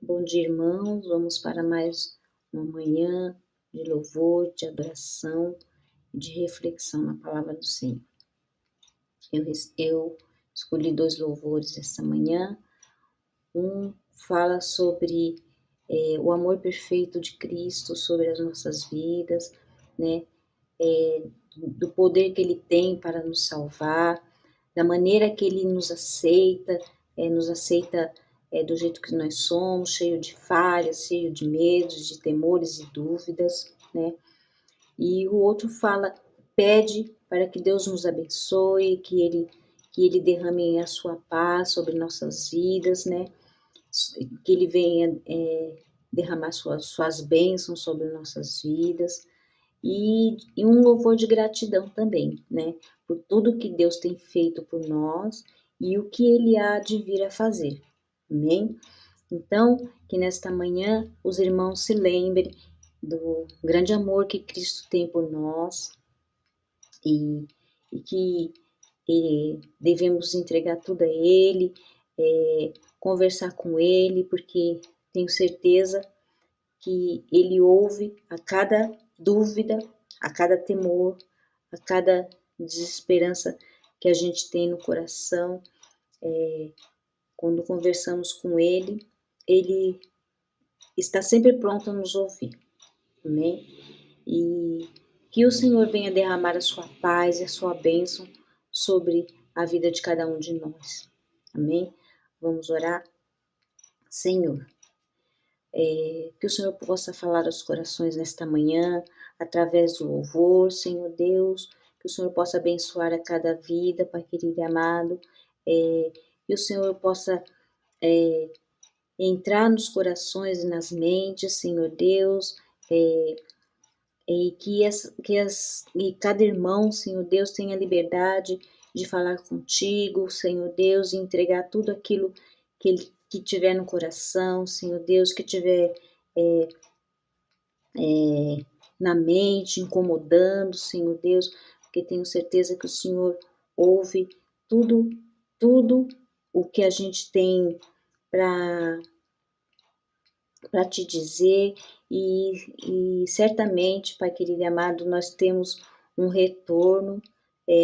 Bom dia, irmãos. Vamos para mais uma manhã de louvor, de adoração e de reflexão na palavra do Senhor. Eu escolhi 2 louvores esta manhã. Um fala sobre o amor perfeito de Cristo sobre as nossas vidas, né? Do poder que Ele tem para nos salvar, da maneira que Ele nos aceita do jeito que nós somos, cheio de falhas, cheio de medos, de temores e dúvidas, né? E o outro pede para que Deus nos abençoe, que Ele derrame a sua paz sobre nossas vidas, né? Que Ele venha derramar suas bênçãos sobre nossas vidas. E um louvor de gratidão também, né? Por tudo que Deus tem feito por nós e o que Ele há de vir a fazer. Amém? Então, que nesta manhã os irmãos se lembrem do grande amor que Cristo tem por nós e que devemos entregar tudo a Ele, conversar com Ele, porque tenho certeza que Ele ouve a cada dúvida, a cada temor, a cada desesperança que a gente tem no coração. Quando conversamos com Ele, Ele está sempre pronto a nos ouvir. Amém? E que o Senhor venha derramar a sua paz e a sua bênção sobre a vida de cada um de nós. Amém? Vamos orar? Senhor, que o Senhor possa falar aos corações nesta manhã, através do louvor, Senhor Deus, que o Senhor possa abençoar a cada vida, Pai querido e amado, que o Senhor possa entrar nos corações e nas mentes, Senhor Deus, e que cada irmão, Senhor Deus, tenha liberdade de falar contigo, Senhor Deus, e entregar tudo aquilo que tiver no coração, Senhor Deus, que tiver na mente, incomodando, Senhor Deus, porque tenho certeza que o Senhor ouve tudo o que a gente tem para te dizer e certamente, Pai querido e amado, nós temos um retorno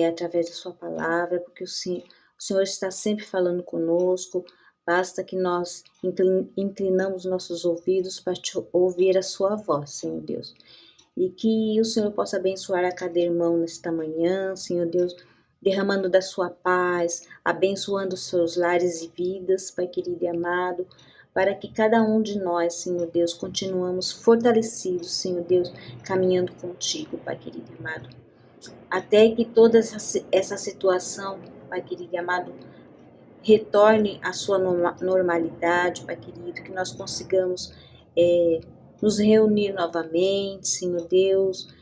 através da sua palavra, porque o Senhor está sempre falando conosco, basta que nós inclinamos nossos ouvidos para te ouvir a sua voz, Senhor Deus. E que o Senhor possa abençoar a cada irmão nesta manhã, Senhor Deus, derramando da sua paz, abençoando os seus lares e vidas, Pai querido e amado, para que cada um de nós, Senhor Deus, continuamos fortalecidos, Senhor Deus, caminhando contigo, Pai querido e amado. Até que toda essa situação, Pai querido e amado, retorne à sua normalidade, Pai querido, que nós consigamos nos reunir novamente, Senhor Deus,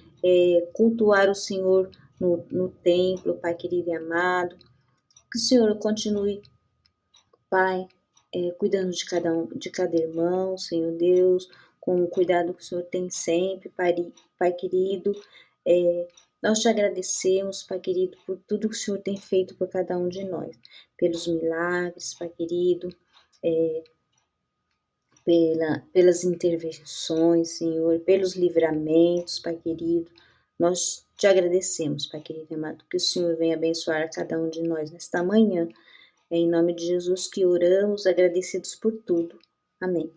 cultuar o Senhor no templo, Pai querido e amado. Que o Senhor continue, Pai, cuidando de cada irmão, Senhor Deus, com o cuidado que o Senhor tem sempre, Pai querido. Nós te agradecemos, Pai querido, por tudo que o Senhor tem feito por cada um de nós, pelos milagres, Pai querido, pelas intervenções, Senhor, pelos livramentos, Pai querido. Nós te agradecemos, Pai querido e amado, que o Senhor venha abençoar a cada um de nós nesta manhã. É em nome de Jesus que oramos, agradecidos por tudo. Amém.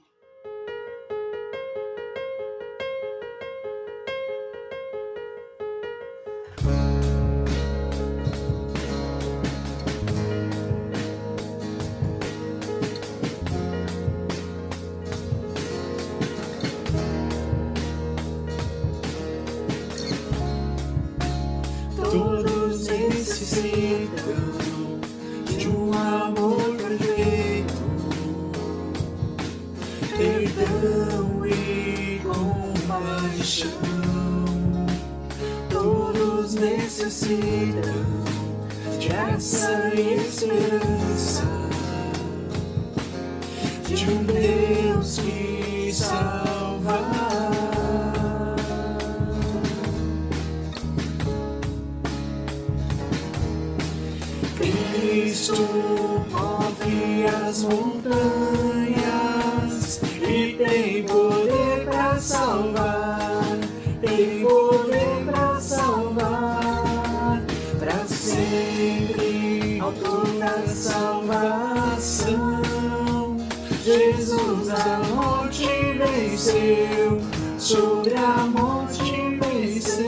Todos necessitam de um amor perfeito, perdão e compaixão. Todos necessitam de essa esperança, de um Deus que salva. Cristo move as montanhas Jesus a morte venceu, sobre a morte venceu.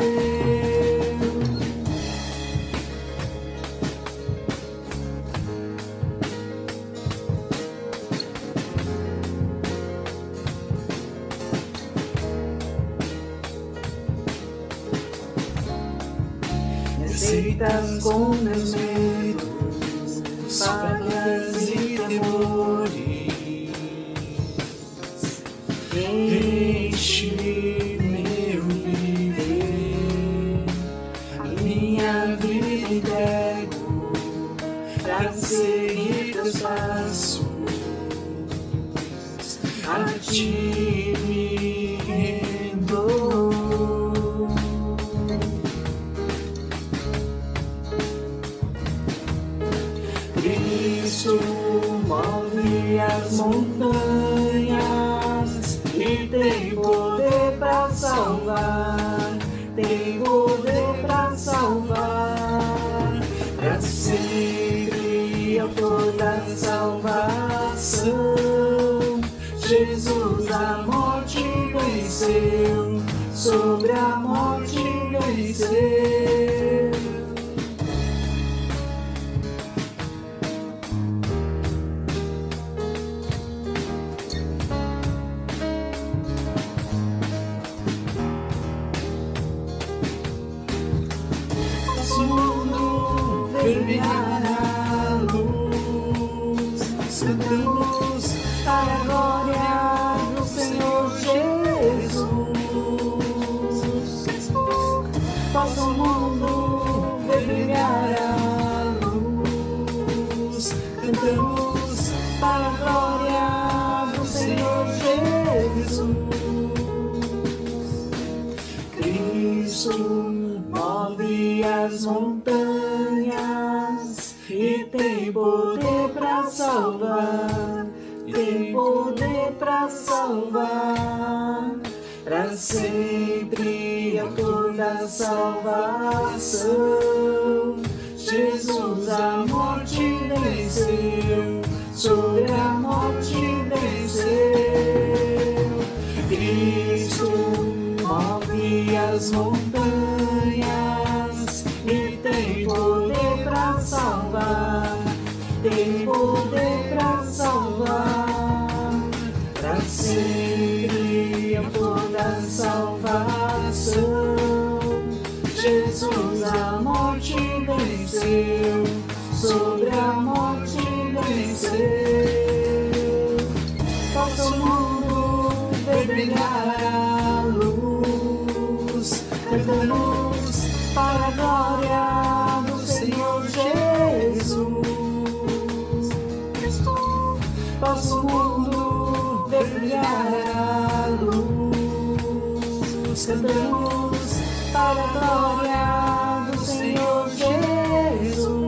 Aceitas com meus medos, falhas e temores. Enche meu viver, a minha vida entrego pra seguir teus passos. A ti me rendo. Cristo move as montanhas e tem poder pra salvar, tem poder pra salvar, pra sempre eu toda salvação. Jesus a morte venceu, sobre a morte venceu. Brilhará a luz, cantamos para a glória do Senhor Jesus. Faça o mundo ver brilhar a luz, cantamos para a glória do Senhor Jesus. Cristo move as montanhas e tem poder pra salvar, tem poder pra salvar, pra sempre é toda salvação. Jesus a morte venceu, sobre a morte venceu. Cristo move as montanhas e tem poder pra salvar, tem poder pra salvar, pra sempre é toda salvação. Jesus a morte venceu, sobre a morte venceu. Faça o mundo ver brilhar a luz, cantamos para a glória do Senhor Jesus. Faça o mundo ver brilhar a luz, cantamos para a glória do Senhor Jesus.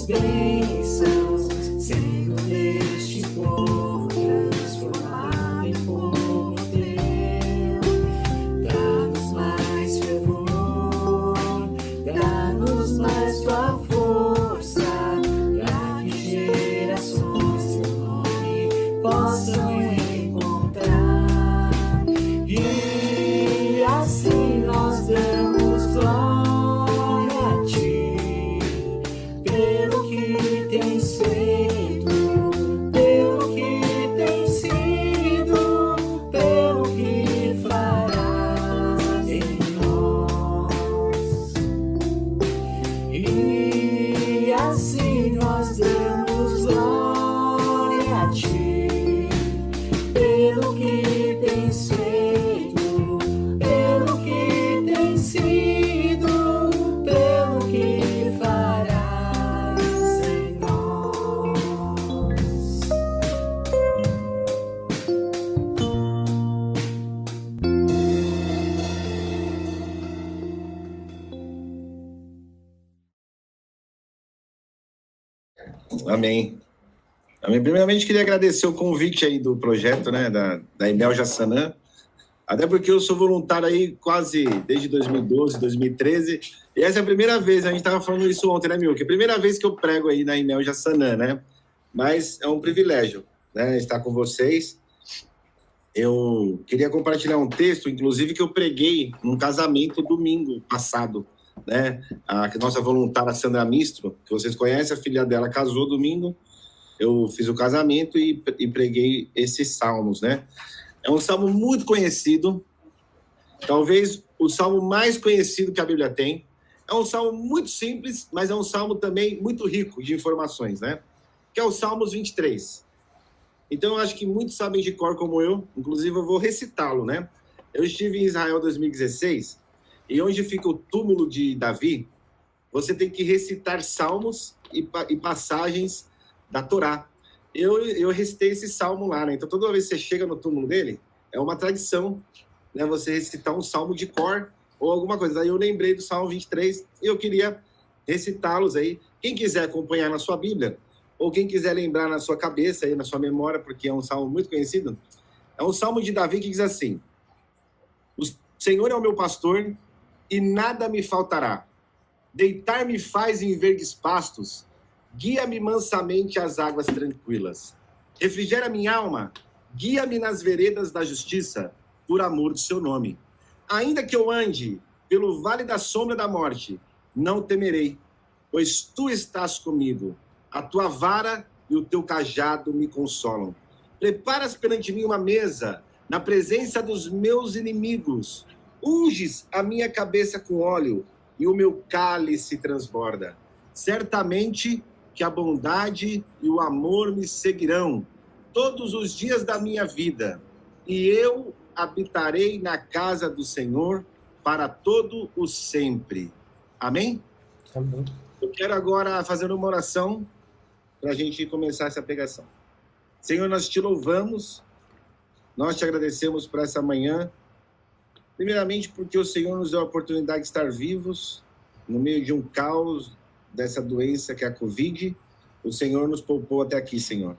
bênçãos, sendo neste povo transformado em povo teu. Dá-nos mais fervor, dá-nos mais tua força, para que gerações teu nome possam encontrar. E assim nós damos glória a ti, pelo que tens feito, pelo que tens sido, pelo que farás em nós. E assim nós damos glória a ti, pelo que tens feito, pelo que tens sido, pelo que farás em nós. Amém. Amém. Primeiramente, queria agradecer o convite aí do projeto, né, da Imel Jassanã. Até porque eu sou voluntário aí quase desde 2012, 2013. E essa é a primeira vez, a gente estava falando isso ontem, né, Milk? É a primeira vez que eu prego aí na Imel Jassanã, né? Mas é um privilégio, né, estar com vocês. Eu queria compartilhar um texto, inclusive, que eu preguei num casamento domingo passado, né? A nossa voluntária Sandra Mistro, que vocês conhecem, a filha dela casou domingo. Eu fiz o casamento e preguei esses salmos, né? É um salmo muito conhecido, talvez o salmo mais conhecido que a Bíblia tem. É um salmo muito simples, mas é um salmo também muito rico de informações, né? Que é o Salmos 23. Então, eu acho que muitos sabem de cor como eu, inclusive eu vou recitá-lo, né? Eu estive em Israel em 2016, e onde fica o túmulo de Davi, você tem que recitar salmos e passagens da Torá. Eu recitei esse salmo lá, né? Então, toda vez que você chega no túmulo dele, é uma tradição, né? Você recitar um salmo de cor ou alguma coisa. Aí eu lembrei do Salmo 23 e eu queria recitá-los aí. Quem quiser acompanhar na sua Bíblia, ou quem quiser lembrar na sua cabeça, aí, na sua memória, porque é um salmo muito conhecido, é um salmo de Davi que diz assim: o Senhor é o meu pastor e nada me faltará. Deitar-me faz em verdes pastos, guia-me mansamente às águas tranquilas. Refrigera minha alma, guia-me nas veredas da justiça, por amor do seu nome. Ainda que eu ande pelo vale da sombra da morte, não temerei, pois tu estás comigo. A tua vara e o teu cajado me consolam. Preparas perante mim uma mesa, na presença dos meus inimigos. Unges a minha cabeça com óleo, e o meu cálice transborda. Certamente que a bondade e o amor me seguirão todos os dias da minha vida, e eu habitarei na casa do Senhor para todo o sempre. Amém? Amém. Eu quero agora fazer uma oração para a gente começar essa pregação. Senhor, nós te louvamos, nós te agradecemos por essa manhã, primeiramente porque o Senhor nos deu a oportunidade de estar vivos no meio de um caos dessa doença que é a Covid. O Senhor nos poupou até aqui, Senhor.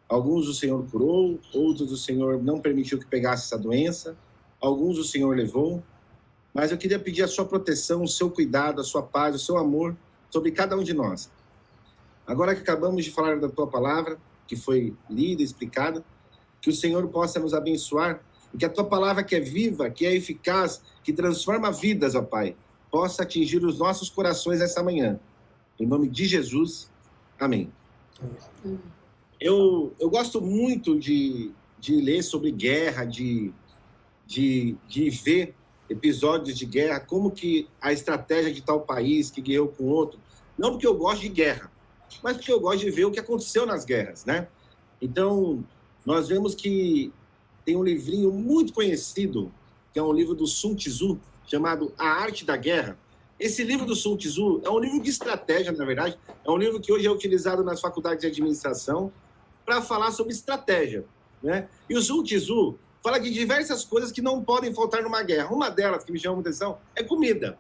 Alguns o Senhor curou, outros o Senhor não permitiu que pegasse essa doença, alguns o Senhor levou, mas eu queria pedir a sua proteção, o seu cuidado, a sua paz, o seu amor sobre cada um de nós. Agora que acabamos de falar da tua palavra, que foi lida e explicada, que o Senhor possa nos abençoar, e que a tua palavra que é viva, que é eficaz, que transforma vidas, ó Pai, possa atingir os nossos corações essa manhã. Em nome de Jesus, amém. Eu gosto muito de ler sobre guerra, de ver episódios de guerra, como que a estratégia de tal país que guerreou com outro, não porque eu gosto de guerra, mas porque eu gosto de ver o que aconteceu nas guerras, né? Então, nós vemos que tem um livrinho muito conhecido, que é um livro do Sun Tzu, chamado A Arte da Guerra. Esse livro do Sun Tzu é um livro de estratégia, na verdade, é um livro que hoje é utilizado nas faculdades de administração para falar sobre estratégia, né? E o Sun Tzu fala de diversas coisas que não podem faltar numa guerra. Uma delas, que me chama a atenção, é comida.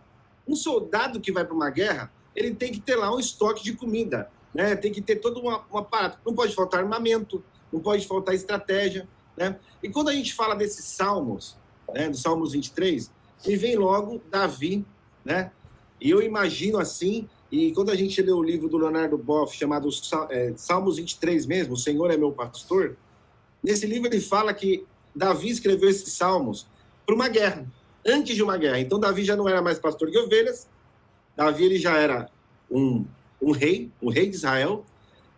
Um soldado que vai para uma guerra, ele tem que ter lá um estoque de comida, né? Tem que ter toda uma parada. Não pode faltar armamento, não pode faltar estratégia, né? E quando a gente fala desses salmos, né, do Salmos 23, me vem logo Davi, né? E eu imagino assim, e quando a gente lê o livro do Leonardo Boff, chamado Salmos 23 mesmo, O Senhor é meu pastor, nesse livro ele fala que Davi escreveu esses salmos para uma guerra, antes de uma guerra. Então Davi já não era mais pastor de ovelhas, Davi ele já era um rei de Israel,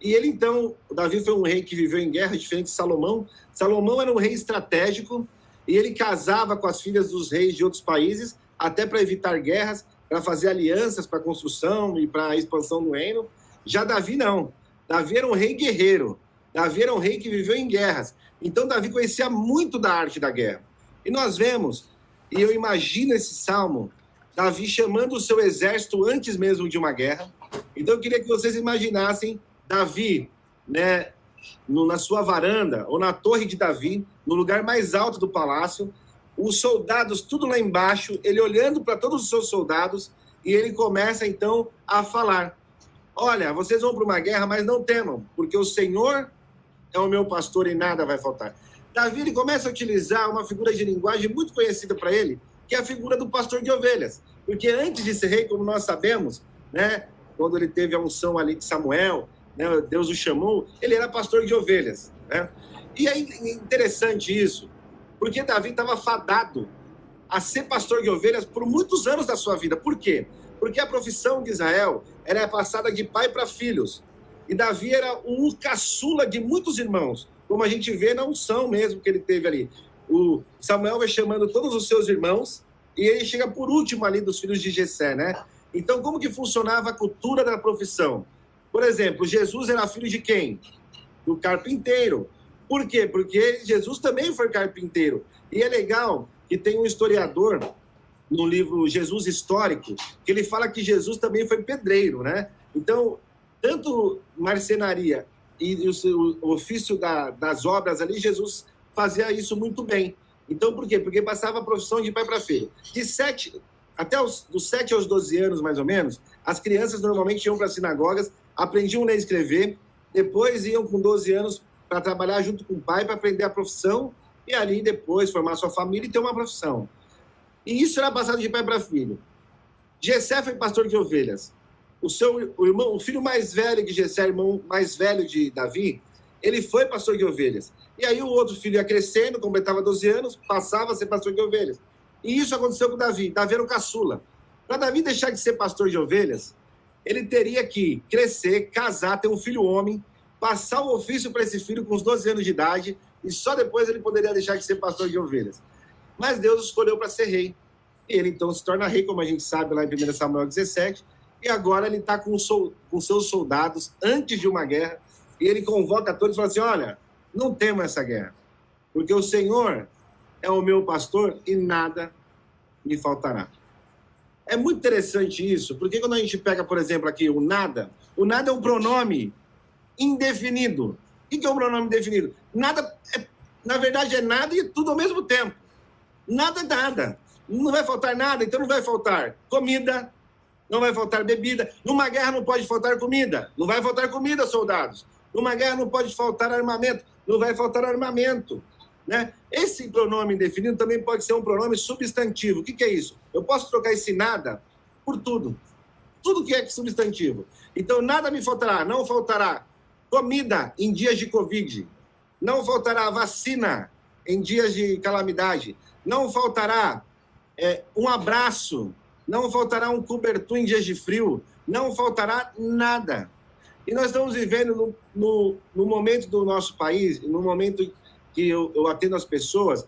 e ele então, Davi foi um rei que viveu em guerra, diferente de Salomão. Salomão era um rei estratégico, e ele casava com as filhas dos reis de outros países, até para evitar guerras, para fazer alianças para a construção e para a expansão do reino. Já Davi não. Davi era um rei guerreiro. Davi era um rei que viveu em guerras. Então Davi conhecia muito da arte da guerra. E nós vemos, e eu imagino esse salmo, Davi chamando o seu exército antes mesmo de uma guerra. Então eu queria que vocês imaginassem Davi, né, na sua varanda, ou na torre de Davi, no lugar mais alto do palácio, os soldados tudo lá embaixo, ele olhando para todos os seus soldados, e ele começa então a falar: olha, vocês vão para uma guerra, mas não temam, porque o Senhor é o meu pastor e nada vai faltar. Davi ele começa a utilizar uma figura de linguagem muito conhecida para ele, que é a figura do pastor de ovelhas. Porque antes de ser rei, como nós sabemos, né, quando ele teve a unção ali de Samuel, né, Deus o chamou, ele era pastor de ovelhas, né? E é interessante isso, porque Davi estava fadado a ser pastor de ovelhas por muitos anos da sua vida. Por quê? Porque a profissão de Israel era passada de pai para filhos. E Davi era um caçula de muitos irmãos, como a gente vê na unção mesmo que ele teve ali. O Samuel vai chamando todos os seus irmãos e ele chega por último ali dos filhos de Jessé, né? Então, como que funcionava a cultura da profissão? Por exemplo, Jesus era filho de quem? Do carpinteiro. Por quê? Porque Jesus também foi carpinteiro. E é legal que tem um historiador no livro Jesus Histórico, que ele fala que Jesus também foi pedreiro, né? Então, tanto marcenaria e o ofício das obras ali, Jesus fazia isso muito bem. Então, por quê? Porque passava a profissão de pai para filho. Dos 7 aos 12 anos, mais ou menos, as crianças normalmente iam para as sinagogas, aprendiam a ler e escrever, depois iam com 12 anos para trabalhar junto com o pai, para aprender a profissão, e ali depois formar sua família e ter uma profissão. E isso era passado de pai para filho. Jessé foi pastor de ovelhas. O filho mais velho de Jessé, irmão mais velho de Davi, ele foi pastor de ovelhas. E aí o outro filho ia crescendo, completava 12 anos, passava a ser pastor de ovelhas. E isso aconteceu com Davi. Davi era o caçula. Para Davi deixar de ser pastor de ovelhas, ele teria que crescer, casar, ter um filho homem, passar o ofício para esse filho com uns 12 anos de idade, e só depois ele poderia deixar de ser pastor de ovelhas. Mas Deus escolheu para ser rei. E ele então se torna rei, como a gente sabe lá em 1 Samuel 17, e agora ele está com seus soldados antes de uma guerra, e ele convoca todos e fala assim: olha, não temo essa guerra, porque o Senhor é o meu pastor e nada me faltará. É muito interessante isso, porque quando a gente pega, por exemplo, aqui o nada é um pronome indefinido. O que é um pronome indefinido? Nada, na verdade, é nada e tudo ao mesmo tempo. Nada é nada. Não vai faltar nada, então não vai faltar comida, não vai faltar bebida. Numa guerra não pode faltar comida. Não vai faltar comida, soldados. Numa guerra não pode faltar armamento. Não vai faltar armamento. Né? Esse pronome indefinido também pode ser um pronome substantivo. O que é isso? Eu posso trocar esse nada por tudo. Tudo que é substantivo. Então, nada me faltará. Não faltará comida em dias de Covid. Não faltará vacina em dias de calamidade. Não faltará um abraço. Não faltará um cobertor em dias de frio. Não faltará nada. E nós estamos vivendo no momento do nosso país, no momento que eu atendo as pessoas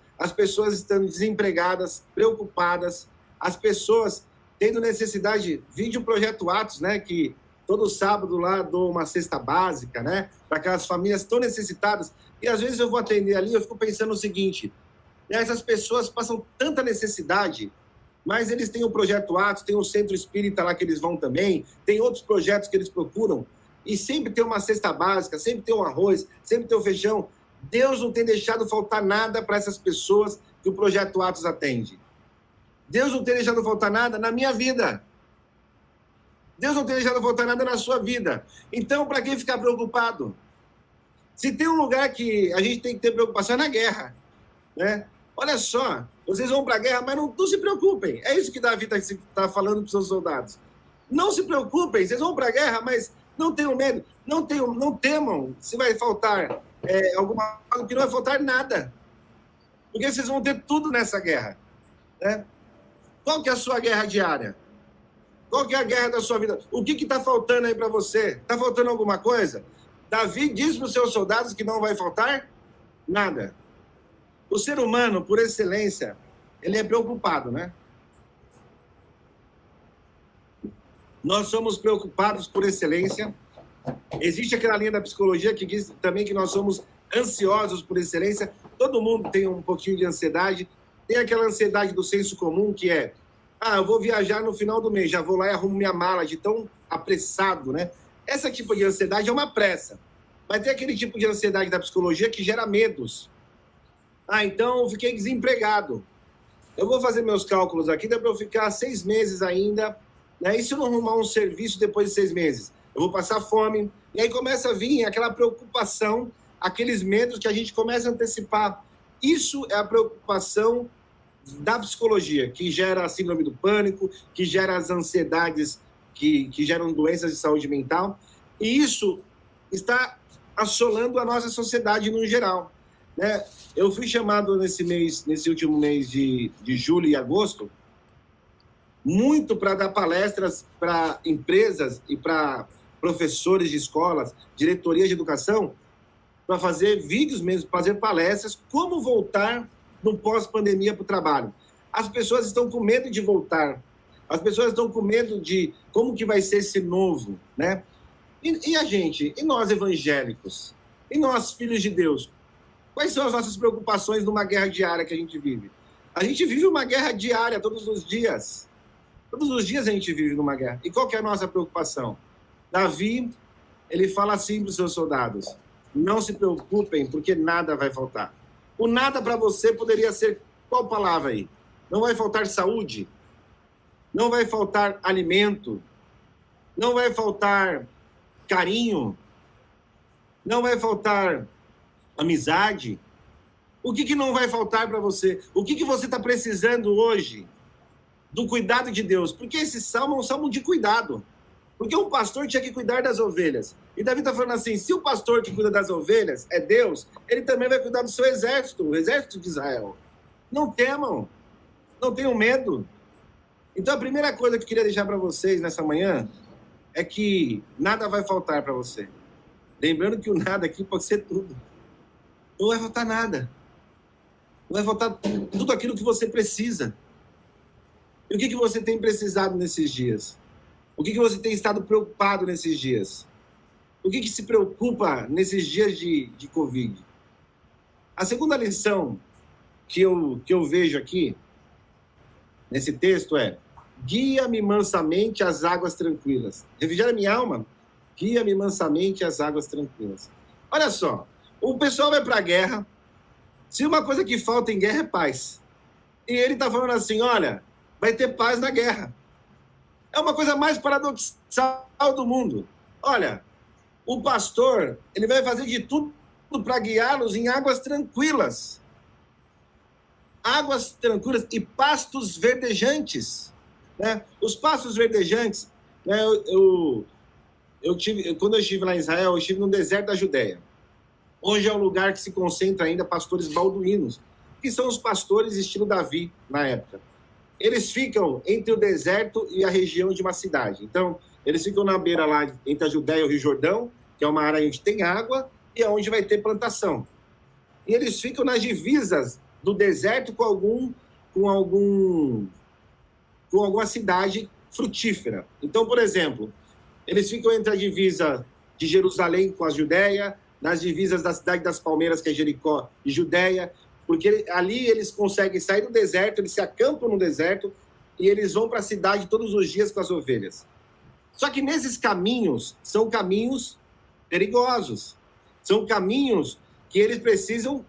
estão desempregadas, preocupadas, as pessoas tendo necessidade, vídeo Projeto Atos, né, que todo sábado lá dou uma cesta básica, né, para aquelas famílias tão necessitadas, e às vezes eu vou atender ali, eu fico pensando o seguinte: essas pessoas passam tanta necessidade, mas eles têm o Projeto Atos, tem o Centro Espírita lá que eles vão também, tem outros projetos que eles procuram, e sempre tem uma cesta básica, sempre tem um arroz, sempre tem um feijão. Deus não tem deixado faltar nada para essas pessoas que o Projeto Atos atende. Deus não tem deixado faltar nada na minha vida. Deus não tem deixado faltar nada na sua vida. Então, para que ficar preocupado? Se tem um lugar que a gente tem que ter preocupação, é na guerra, né? Olha só, vocês vão para a guerra, mas não se preocupem. É isso que Davi está falando para os seus soldados. Não se preocupem, vocês vão para a guerra, mas não tenham medo, não temam se vai faltar alguma coisa, que não vai faltar nada. Porque vocês vão ter tudo nessa guerra, né? Qual que é a sua guerra diária? Qual que é a guerra da sua vida? O que está faltando aí para você? Está faltando alguma coisa? Davi diz para os seus soldados que não vai faltar nada. O ser humano, por excelência, ele é preocupado, né? Nós somos preocupados por excelência. Existe aquela linha da psicologia que diz também que nós somos ansiosos por excelência. Todo mundo tem um pouquinho de ansiedade. Tem aquela ansiedade do senso comum que é: eu vou viajar no final do mês, já vou lá e arrumo minha mala, de tão apressado, né? Esse tipo de ansiedade é uma pressa. Mas tem aquele tipo de ansiedade da psicologia que gera medos. Então eu fiquei desempregado. Eu vou fazer meus cálculos aqui, dá para eu ficar 6 meses ainda, né? E se eu não arrumar um serviço depois de 6 meses? Eu vou passar fome. E aí começa a vir aquela preocupação, aqueles medos que a gente começa a antecipar. Isso é a preocupação da psicologia, que gera a síndrome do pânico, que gera as ansiedades que geram doenças de saúde mental. E isso está assolando a nossa sociedade no geral, né? Eu fui chamado nesse último mês de julho e agosto, muito para dar palestras para empresas e para professores de escolas, diretorias de educação, para fazer vídeos mesmo, fazer palestras, como voltar no pós-pandemia para o trabalho. As pessoas estão com medo de voltar, as pessoas estão com medo de como que vai ser esse novo, né? E a gente, e nós evangélicos, e nós filhos de Deus, quais são as nossas preocupações numa guerra diária que a gente vive? A gente vive uma guerra diária todos os dias. Todos os dias a gente vive numa guerra. E qual que é a nossa preocupação? Davi, ele fala assim para os seus soldados: não se preocupem, porque nada vai faltar. O nada para você poderia ser qual palavra aí? Não vai faltar saúde, não vai faltar alimento, não vai faltar carinho, não vai faltar amizade. O que não vai faltar para você? O que você está precisando hoje? Do cuidado de Deus. Porque esse salmo é um salmo de cuidado. Porque um pastor tinha que cuidar das ovelhas. E Davi está falando assim: se o pastor que cuida das ovelhas é Deus, ele também vai cuidar do seu exército, o exército de Israel. Não temam, não tenham medo. Então a primeira coisa que eu queria deixar para vocês nessa manhã é que nada vai faltar para você. Lembrando que o nada aqui pode ser tudo. Não vai faltar nada. Não vai faltar tudo aquilo que você precisa. E o que você tem precisado nesses dias? O que você tem estado preocupado nesses dias? O que se preocupa nesses dias de Covid? A segunda lição que eu vejo aqui, nesse texto, é: guia-me mansamente às águas tranquilas. Refrigera minha alma, guia-me mansamente às águas tranquilas. Olha só, o pessoal vai para a guerra. Se uma coisa que falta em guerra é paz. E ele está falando assim: olha, vai ter paz na guerra. É uma coisa mais paradoxal do mundo. Olha, o pastor, ele vai fazer de tudo para guiá-los em águas tranquilas. Águas tranquilas e pastos verdejantes, né? Os pastos verdejantes, né? Quando eu estive lá em Israel, eu estive no deserto da Judéia. Hoje é um lugar que se concentra ainda pastores balduínos, que são os pastores estilo Davi, na época. Eles ficam entre o deserto e a região de uma cidade. Então, eles ficam na beira lá, entre a Judéia e o Rio Jordão, que é uma área onde tem água e onde vai ter plantação. E eles ficam nas divisas do deserto com alguma cidade frutífera. Então, por exemplo, eles ficam entre a divisa de Jerusalém com a Judéia, nas divisas da cidade das Palmeiras, que é Jericó, e Judéia, porque ali eles conseguem sair do deserto, eles se acampam no deserto e eles vão para a cidade todos os dias com as ovelhas. Só que nesses caminhos, são caminhos perigosos. São caminhos que eles precisam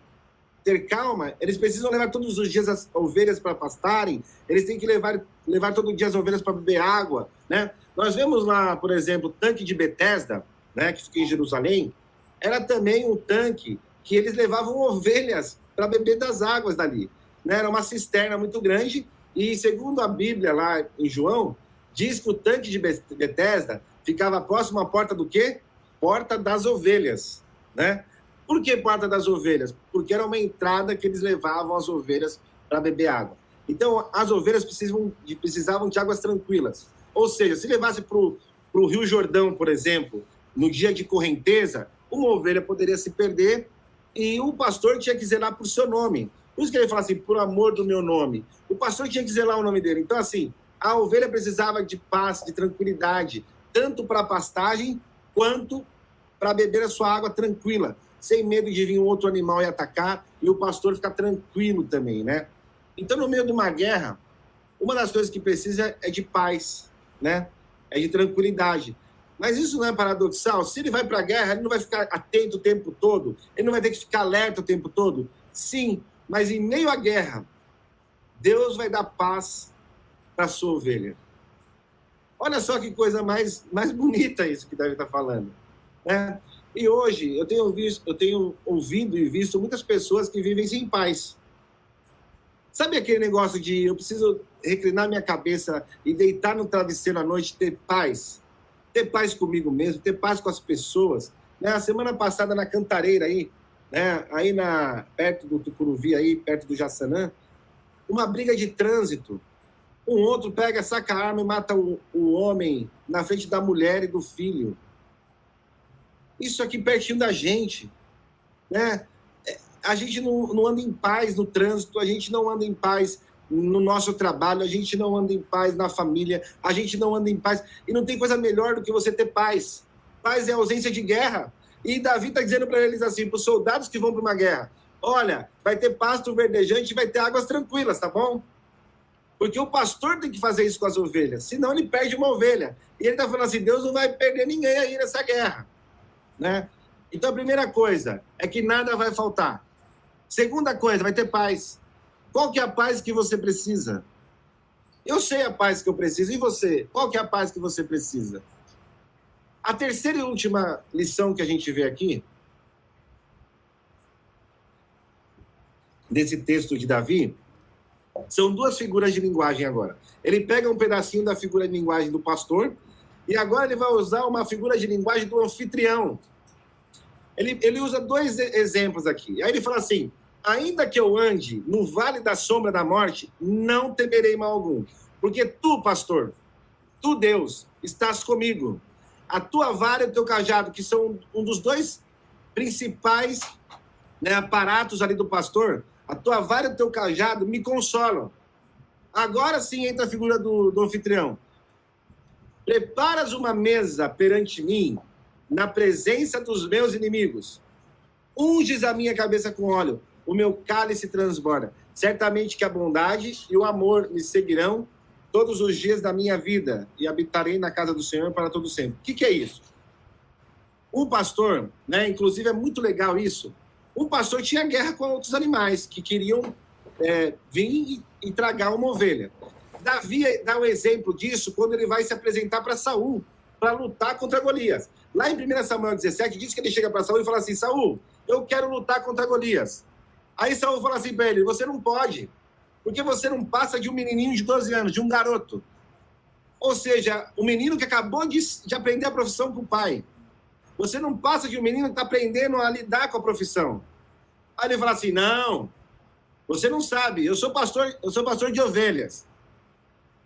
ter calma, eles precisam levar todos os dias as ovelhas para pastarem, eles têm que levar todo dia as ovelhas para beber água, né? Nós vemos lá, por exemplo, o tanque de Betesda, né, que fica em Jerusalém, era também um tanque que eles levavam ovelhas para beber das águas dali, né? Era uma cisterna muito grande e, segundo a Bíblia lá em João, diz que o tanque de Betesda ficava próximo à porta do quê? Porta das ovelhas, né? Por que porta das ovelhas? Porque era uma entrada que eles levavam as ovelhas para beber água. Então, as ovelhas precisavam de águas tranquilas. Ou seja, se levasse para o Rio Jordão, por exemplo, no dia de correnteza, uma ovelha poderia se perder e o pastor tinha que zelar por seu nome. Por isso que ele fala assim, por amor do meu nome. O pastor tinha que zelar o nome dele. Então, assim, a ovelha precisava de paz, de tranquilidade, tanto para a pastagem quanto para beber a sua água tranquila, sem medo de vir um outro animal e atacar, e o pastor ficar tranquilo também, né? Então, no meio de uma guerra, uma das coisas que precisa é de paz, né? É de tranquilidade. Mas isso não é paradoxal? Se ele vai para a guerra, ele não vai ficar atento o tempo todo? Ele não vai ter que ficar alerta o tempo todo? Sim, mas em meio à guerra, Deus vai dar paz para a sua ovelha. Olha só que coisa mais bonita isso que Davi está falando, né? E hoje eu tenho ouvido e visto muitas pessoas que vivem sem paz. Sabe aquele negócio de eu preciso reclinar minha cabeça e deitar no travesseiro à noite, ter paz? Ter paz comigo mesmo, ter paz com as pessoas. Né? A semana passada na Cantareira aí, né? Aí perto do Tucuruvi, aí, perto do Jaçanã, uma briga de trânsito. Um outro pega, saca a arma e mata o homem na frente da mulher e do filho. Isso aqui pertinho da gente, né? A gente não anda em paz no trânsito, a gente não anda em paz no nosso trabalho, a gente não anda em paz na família, a gente não anda em paz. E não tem coisa melhor do que você ter paz. Paz é ausência de guerra. E Davi está dizendo para eles assim, para os soldados que vão para uma guerra, olha, vai ter pasto verdejante e vai ter águas tranquilas, tá bom? Porque o pastor tem que fazer isso com as ovelhas, senão ele perde uma ovelha. E ele está falando assim, Deus não vai perder ninguém aí nessa guerra. Né? Então, a primeira coisa é que nada vai faltar. Segunda coisa, vai ter paz. Qual que é a paz que você precisa? Eu sei a paz que eu preciso. E você? Qual que é a paz que você precisa? A terceira e última lição que a gente vê aqui, desse texto de Davi, são duas figuras de linguagem agora. Ele pega um pedacinho da figura de linguagem do pastor e agora ele vai usar uma figura de linguagem do anfitrião. Ele usa dois exemplos aqui. Aí ele fala assim, ainda que eu ande no vale da sombra da morte, não temerei mal algum. Porque tu, pastor, tu, Deus, estás comigo. A tua vara e o teu cajado, que são um dos dois principais, né, aparatos ali do pastor, a tua vara e o teu cajado me consolam. Agora sim entra a figura do anfitrião. Preparas uma mesa perante mim, na presença dos meus inimigos. Unges a minha cabeça com óleo, o meu cálice transborda. Certamente que a bondade e o amor me seguirão todos os dias da minha vida e habitarei na casa do Senhor para todo sempre. O que é isso? Um pastor, né, inclusive é muito legal isso, um pastor tinha guerra com outros animais que queriam vir e tragar uma ovelha. Davi dá um exemplo disso quando ele vai se apresentar para Saul, para lutar contra Golias. Lá em 1 Samuel 17, diz que ele chega para Saul e fala assim, Saul, eu quero lutar contra Golias. Aí Saul fala assim para ele, você não pode, porque você não passa de um menininho de 12 anos, de um garoto. Ou seja, um menino que acabou de aprender a profissão com o pai. Você não passa de um menino que está aprendendo a lidar com a profissão. Aí ele fala assim, não, você não sabe, eu sou pastor de ovelhas.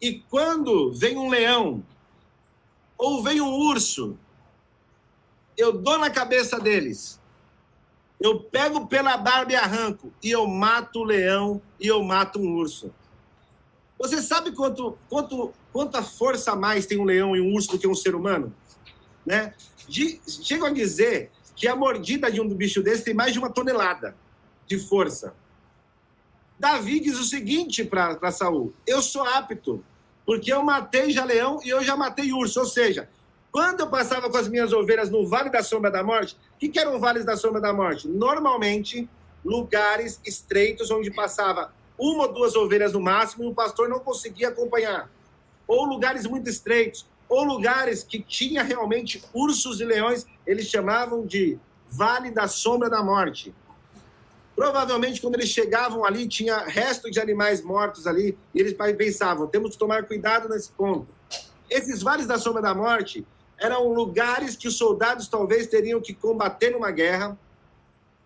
E quando vem um leão ou vem um urso, eu dou na cabeça deles. Eu pego pela barba e arranco, e eu mato o leão e eu mato um urso. Você sabe quanta força a mais tem um leão e um urso do que um ser humano? Né? Chegam a dizer que a mordida de um bicho desse tem mais de 1 tonelada de força. Davi diz o seguinte para Saul, eu sou apto, porque eu matei já leão e eu já matei urso. Ou seja, quando eu passava com as minhas ovelhas no Vale da Sombra da Morte, o que eram vales da Sombra da Morte? Normalmente, lugares estreitos onde passava uma ou duas ovelhas no máximo e o pastor não conseguia acompanhar. Ou lugares muito estreitos, ou lugares que tinha realmente ursos e leões, eles chamavam de Vale da Sombra da Morte. Provavelmente, quando eles chegavam ali, tinha resto de animais mortos ali, e eles pensavam, temos que tomar cuidado nesse ponto. Esses vales da sombra da morte eram lugares que os soldados talvez teriam que combater numa guerra,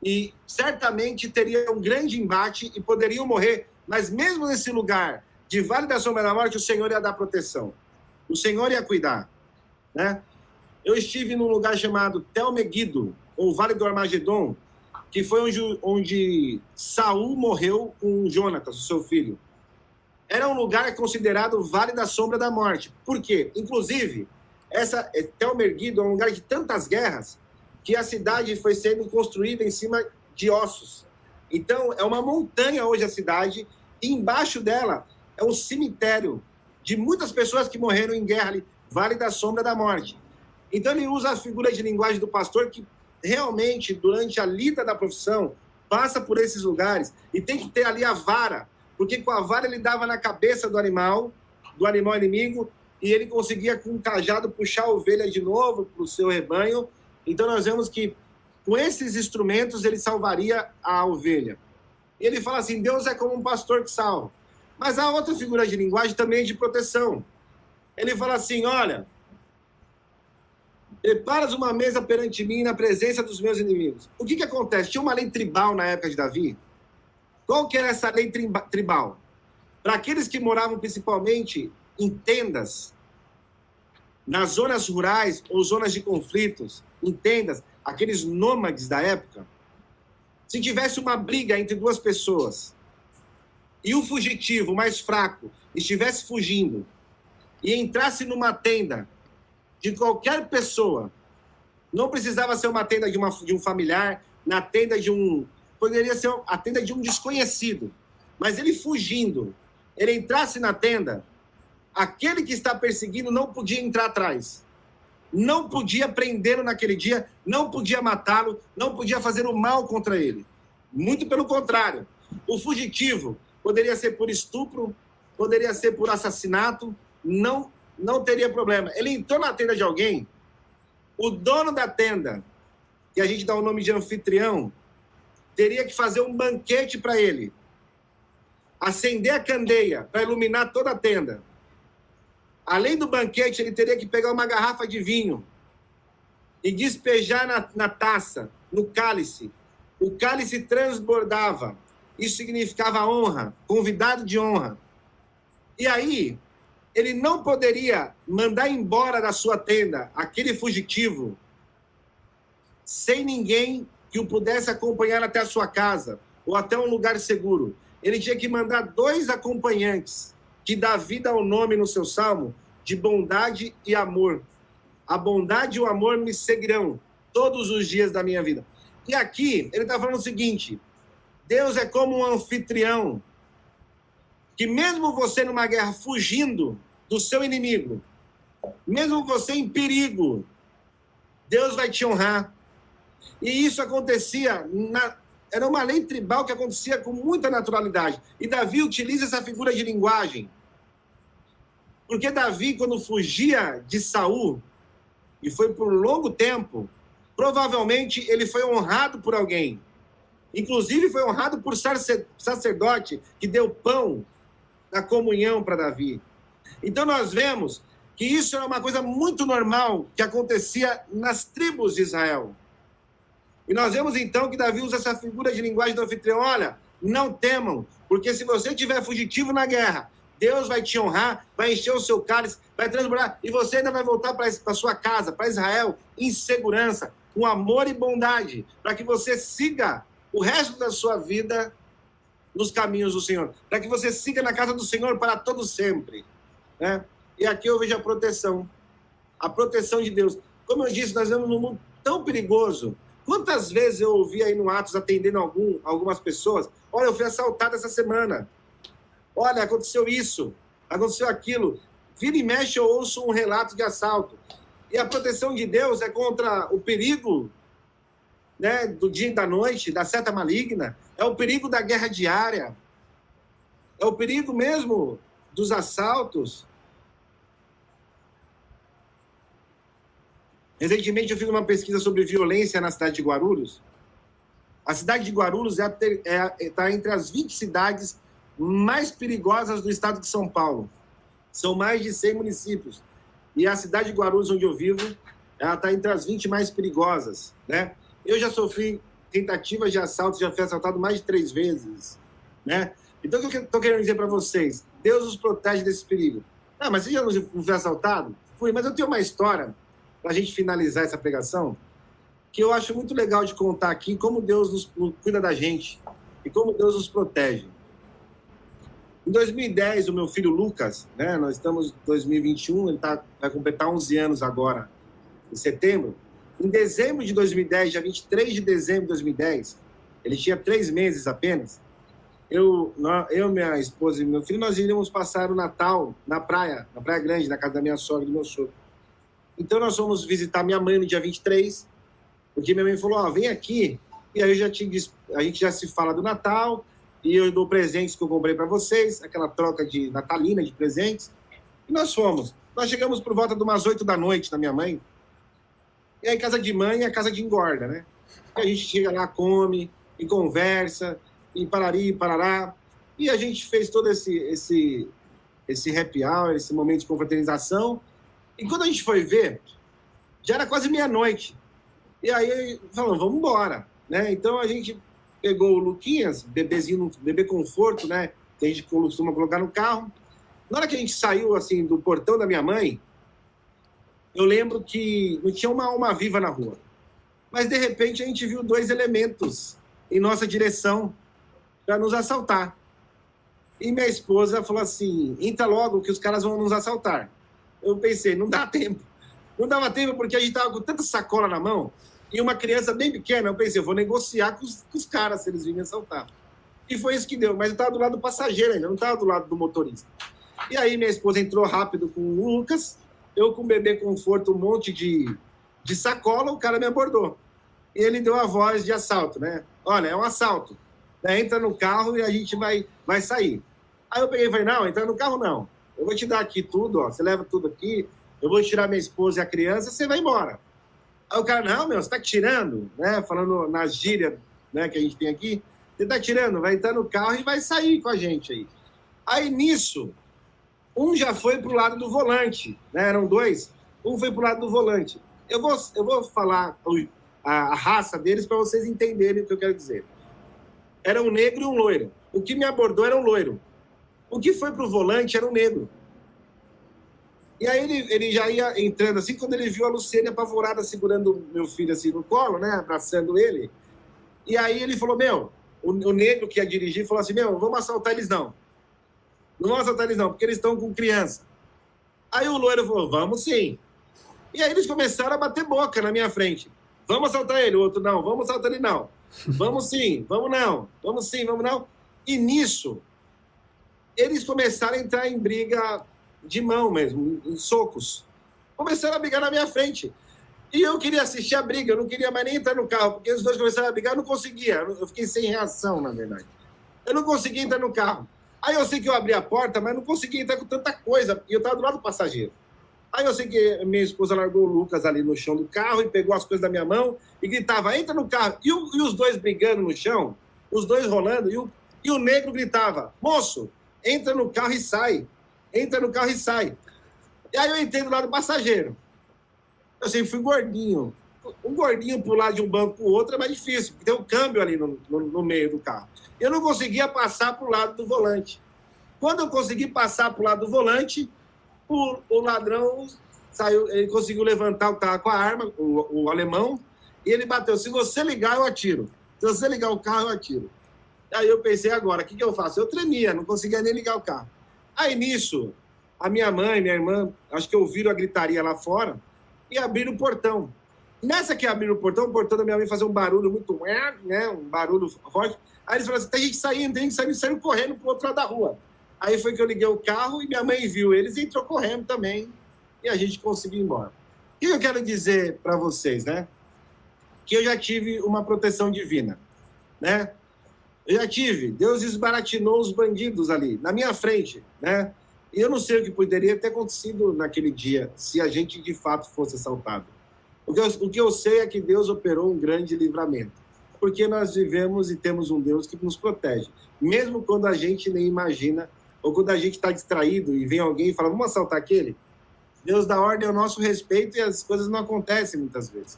e certamente teria um grande embate e poderiam morrer, mas mesmo nesse lugar de Vale da Sombra da Morte, o Senhor ia dar proteção. O Senhor ia cuidar, né? Eu estive num lugar chamado Tel Megido, ou Vale do Armagedon, que foi onde Saul morreu com Jonatas, o seu filho. Era um lugar considerado Vale da Sombra da Morte. Por quê? Inclusive, Tel Megido é um lugar de tantas guerras que a cidade foi sendo construída em cima de ossos. Então, é uma montanha hoje a cidade, e embaixo dela é um cemitério de muitas pessoas que morreram em guerra ali, Vale da Sombra da Morte. Então, ele usa a figura de linguagem do pastor que realmente, durante a lida da profissão, passa por esses lugares e tem que ter ali a vara, porque com a vara ele dava na cabeça do animal inimigo, e ele conseguia com um cajado puxar a ovelha de novo para o seu rebanho. Então nós vemos que com esses instrumentos ele salvaria a ovelha. E ele fala assim, Deus é como um pastor que salva. Mas há outra figura de linguagem também de proteção. Ele fala assim, olha, preparas uma mesa perante mim na presença dos meus inimigos. O que acontece? Tinha uma lei tribal na época de Davi. Qual que era essa lei tribal? Para aqueles que moravam principalmente em tendas, nas zonas rurais ou zonas de conflitos, em tendas, aqueles nômades da época, se tivesse uma briga entre duas pessoas e o fugitivo mais fraco estivesse fugindo e entrasse numa tenda de qualquer pessoa, não precisava ser uma tenda de um familiar, na tenda poderia ser a tenda de um desconhecido, mas ele fugindo, ele entrasse na tenda, aquele que está perseguindo não podia entrar atrás, não podia prendê-lo naquele dia, não podia matá-lo, não podia fazer o mal contra ele. Muito pelo contrário, o fugitivo poderia ser por estupro, poderia ser por assassinato, não teria problema. Ele entrou na tenda de alguém, o dono da tenda, que a gente dá o nome de anfitrião, teria que fazer um banquete para ele, acender a candeia para iluminar toda a tenda. Além do banquete, ele teria que pegar uma garrafa de vinho e despejar na taça, no cálice. O cálice transbordava. Isso significava honra, convidado de honra. E aí, ele não poderia mandar embora da sua tenda aquele fugitivo sem ninguém que o pudesse acompanhar até a sua casa ou até um lugar seguro. Ele tinha que mandar 2 acompanhantes que dá vida ao nome no seu salmo de bondade e amor. A bondade e o amor me seguirão todos os dias da minha vida. E aqui ele está falando o seguinte, Deus é como um anfitrião que mesmo você numa guerra fugindo do seu inimigo, mesmo você em perigo, Deus vai te honrar. E isso acontecia, era uma lei tribal que acontecia com muita naturalidade. E Davi utiliza essa figura de linguagem. Porque Davi, quando fugia de Saul, e foi por um longo tempo, provavelmente ele foi honrado por alguém. Inclusive foi honrado por sacerdote que deu pão na comunhão para Davi. Então nós vemos que isso era uma coisa muito normal que acontecia nas tribos de Israel. E nós vemos então que Davi usa essa figura de linguagem do anfitrião. Olha, não temam, porque se você estiver fugitivo na guerra, Deus vai te honrar, vai encher o seu cálice, vai transbordar, e você ainda vai voltar para sua casa, para Israel, em segurança, com amor e bondade, para que você siga o resto da sua vida nos caminhos do Senhor, para que você siga na casa do Senhor para todo sempre, né? E aqui eu vejo a proteção de Deus. Como eu disse, nós vivemos num mundo tão perigoso. Quantas vezes eu ouvi aí no Atos atendendo algumas pessoas, olha, eu fui assaltado essa semana, olha, aconteceu isso, aconteceu aquilo, vira e mexe eu ouço um relato de assalto. E a proteção de Deus é contra o perigo né, do dia e da noite, da seta maligna, é o perigo da guerra diária, é o perigo mesmo dos assaltos. Recentemente eu fiz uma pesquisa sobre violência na cidade de Guarulhos. A cidade de Guarulhos está entre as 20 cidades mais perigosas do estado de São Paulo. São mais de 100 municípios. E a cidade de Guarulhos, onde eu vivo, ela está entre as 20 mais perigosas, né? Eu já sofri tentativas de assalto, já fui assaltado mais de 3 vezes, né? Então, o que eu estou querendo dizer para vocês? Deus nos protege desse perigo. Ah, mas você já não foi assaltado? Fui, mas eu tenho uma história, para a gente finalizar essa pregação, que eu acho muito legal de contar aqui, como Deus cuida da gente e como Deus nos protege. Em 2010, o meu filho Lucas, né, nós estamos em 2021, ele vai completar 11 anos agora, em setembro. Em dezembro de 2010, dia 23 de dezembro de 2010, ele tinha 3 meses apenas, eu, minha esposa e meu filho, nós iríamos passar o Natal na Praia Grande, na casa da minha sogra e do meu sogro. Então, nós fomos visitar minha mãe no dia 23, porque minha mãe falou, vem aqui, e aí a gente já se fala do Natal, e eu dou presentes que eu comprei para vocês, aquela troca de natalina de presentes, e nós fomos. Nós chegamos por volta de umas 8 da noite na minha mãe, e aí casa de mãe é casa de engorda, né? E a gente chega lá, come, e conversa, e parari, parará, e a gente fez todo esse happy hour, esse momento de confraternização, e quando a gente foi ver, já era quase meia-noite, e aí falou, vamos embora, né? Então a gente pegou o Luquinhas, bebê conforto, né? Que a gente costuma colocar no carro. Na hora que a gente saiu, assim, do portão da minha mãe, eu lembro que não tinha uma alma viva na rua. Mas, de repente, a gente viu 2 elementos em nossa direção para nos assaltar. E minha esposa falou assim, entra logo que os caras vão nos assaltar. Eu pensei, não dá tempo. Não dava tempo porque a gente estava com tanta sacola na mão e uma criança bem pequena. Eu pensei, eu vou negociar com os caras se eles virem assaltar. E foi isso que deu. Mas eu estava do lado do passageiro ainda, não estava do lado do motorista. E aí minha esposa entrou rápido com o Lucas, eu com o bebê conforto, um monte de sacola, o cara me abordou. E ele deu a voz de assalto, né? Olha, é um assalto. Entra no carro e a gente vai sair. Aí eu peguei e falei, não, entra no carro não. Eu vou te dar aqui tudo, ó. Você leva tudo aqui, eu vou tirar minha esposa e a criança, você vai embora. Aí o cara, não, meu, você tá tirando, né? Falando nas gírias, né, que a gente tem aqui. Você tá tirando, vai entrar no carro e vai sair com a gente aí. Aí nisso, um já foi pro lado do volante, né? Eram 2, um foi pro lado do volante. Eu vou falar a raça deles para vocês entenderem o que eu quero dizer. Era um negro e um loiro. O que me abordou era um loiro. O que foi pro volante era um negro. E aí ele já ia entrando assim, quando ele viu a Luciene apavorada segurando meu filho assim no colo, né, abraçando ele. E aí ele falou, o negro que ia dirigir falou assim, não vamos assaltar eles não. Não vamos assaltar eles não, porque eles estão com criança. Aí o loiro falou, vamos sim. E aí eles começaram a bater boca na minha frente. Vamos assaltar ele. O outro, não, vamos assaltar ele não. Vamos sim, vamos não. Vamos sim, vamos não. E nisso, eles começaram a entrar em briga de mão mesmo, em socos. Começaram a brigar na minha frente. E eu queria assistir a briga, eu não queria mais nem entrar no carro, porque os dois começaram a brigar, eu não conseguia. Eu fiquei sem reação, na verdade. Eu não conseguia entrar no carro. Aí eu sei que eu abri a porta, mas não conseguia entrar com tanta coisa, e eu estava do lado do passageiro. Aí eu sei que minha esposa largou o Lucas ali no chão do carro e pegou as coisas da minha mão e gritava, entra no carro. E os dois brigando no chão, os dois rolando, e o negro gritava, moço, entra no carro e sai. Entra no carro e sai. E aí eu entrei do lado do passageiro. Eu sempre fui gordinho. Um gordinho pular de um banco para o outro é mais difícil, porque tem um câmbio ali no meio do carro. Eu não conseguia passar para o lado do volante. Quando eu consegui passar para o lado do volante, o ladrão saiu, ele conseguiu levantar o carro com a arma, o alemão, e ele bateu. Se você ligar, eu atiro. Se você ligar o carro, eu atiro. Aí eu pensei, agora, o que eu faço? Eu tremia, não conseguia nem ligar o carro. Aí, nisso, a minha mãe, minha irmã, acho que ouviram a gritaria lá fora e abriram o portão. Nessa que abriram o portão da minha mãe fazia um barulho muito, né, um barulho forte. Aí eles falaram assim, tem gente saindo, saíram correndo pro outro lado da rua. Aí foi que eu liguei o carro e minha mãe viu eles e entrou correndo também e a gente conseguiu ir embora. O que eu quero dizer para vocês, né? que eu já tive uma proteção divina, né? Eu já tive. Deus desbaratinou os bandidos ali, na minha frente, né? E eu não sei o que poderia ter acontecido naquele dia, se a gente de fato fosse assaltado. O que eu sei é que Deus operou um grande livramento, porque nós vivemos e temos um Deus que nos protege, mesmo quando a gente nem imagina, ou quando a gente está distraído e vem alguém e fala, vamos assaltar aquele? Deus dá ordem ao nosso respeito e as coisas não acontecem muitas vezes,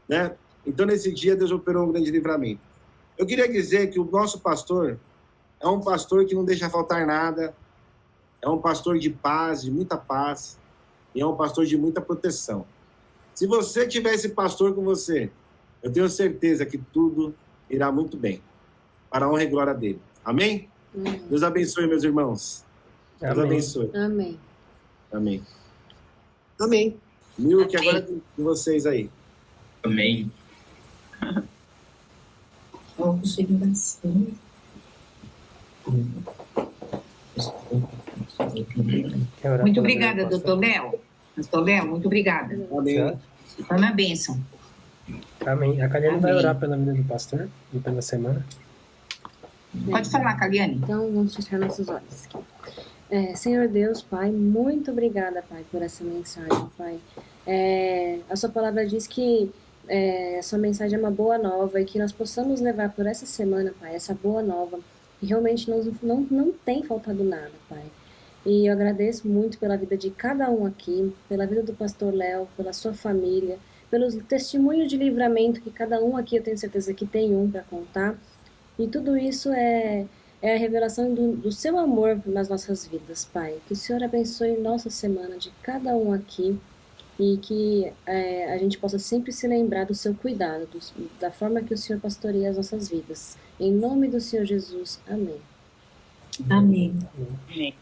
né? Então, nesse dia, Deus operou um grande livramento. Eu queria dizer que o nosso pastor é um pastor que não deixa faltar nada, é um pastor de paz, de muita paz, e é um pastor de muita proteção. Se você tiver esse pastor com você, eu tenho certeza que tudo irá muito bem, para a honra e glória dele. Amém? Deus abençoe, meus irmãos. Deus abençoe. Amém. Amém. Amém. Milk, agora é com vocês aí. Amém. Muito obrigada, doutor Léo. Doutor Léo, muito obrigada. Amém. Foi uma bênção. Amém. A Caliane vai orar pela vida do pastor e pela semana. Pode falar, Caliane. Então, vamos fechar nossos olhos aqui. Senhor Deus, Pai, muito obrigada, Pai, por essa mensagem, Pai. A sua palavra diz que a sua mensagem é uma boa nova e que nós possamos levar por essa semana, Pai, essa boa nova. E realmente não tem faltado nada, Pai. E eu agradeço muito pela vida de cada um aqui, pela vida do pastor Léo, pela sua família, pelos testemunhos de livramento que cada um aqui, eu tenho certeza que tem um para contar. E tudo isso é a revelação do seu amor nas nossas vidas, Pai. Que o Senhor abençoe nossa semana de cada um aqui e que a gente possa sempre se lembrar do seu cuidado, da forma que o Senhor pastoreia as nossas vidas. Em nome do Senhor Jesus. Amém. Amém. Amém.